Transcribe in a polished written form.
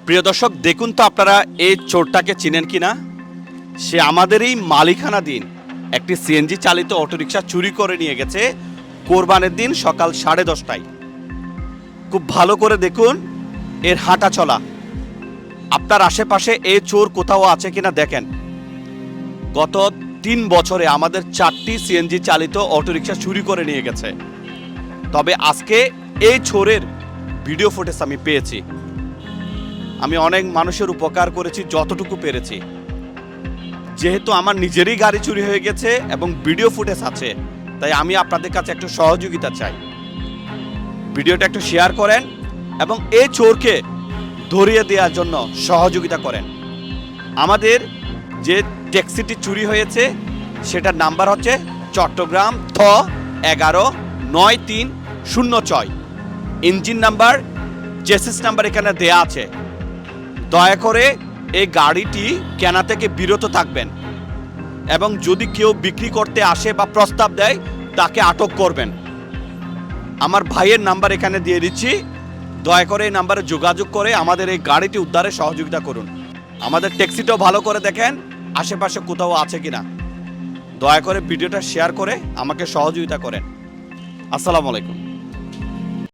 প্রিয় দর্শক, দেখুন তো আপনারা এই চোরটাকে চিনেন কিনা। সে আমাদেরই মালিকানাধীন একটি সিএনজি চালিত অটোরিকশা চুরি করে নিয়ে গেছে কোরবানের দিন সকাল 10:30টায়। খুব ভালো করে দেখুন এর হাঁটা চলা। আপনার আশেপাশে এই চোর কোথাও আছে কিনা দেখেন। গত 3 বছরে আমাদের 4টি সিএনজি চালিত অটোরিকশা চুরি করে নিয়ে গেছে। তবে আজকে এই চোরের ভিডিও ফুটেজ আমি পেয়েছি। আমি অনেক মানুষের উপকার করেছি যতটুকু পেরেছি। যেহেতু আমার নিজেরই গাড়ি চুরি হয়ে গেছে এবং ভিডিও ফুটেজ আছে, তাই আমি আপনাদের কাছে একটু সহযোগিতা চাই। ভিডিওটা একটু শেয়ার করেন এবং এই চোরকে ধরিয়ে দেওয়ার জন্য সহযোগিতা করেন। আমাদের যে ট্যাক্সিটি চুরি হয়েছে সেটার নাম্বার হচ্ছে চট্টগ্রাম থ 119306। ইঞ্জিন নাম্বার, চেসিস নাম্বার এখানে দেয়া আছে। দয়া করে এই গাড়িটি কেনা থেকে বিরত থাকবেন এবং যদি কেউ বিক্রি করতে আসে বা প্রস্তাব দেয় তাকে আটক করবেন। আমার ভাইয়ের নাম্বার এখানে দিয়ে দিচ্ছি। দয়া করে এই নাম্বারে যোগাযোগ করে আমাদের এই গাড়িটি উদ্ধারে সহযোগিতা করুন। আমাদের ট্যাক্সিটাও ভালো করে দেখেন আশেপাশে কোথাও আছে কিনা। দয়া করে ভিডিওটা শেয়ার করে আমাকে সহযোগিতা করেন। আসসালামু আলাইকুম।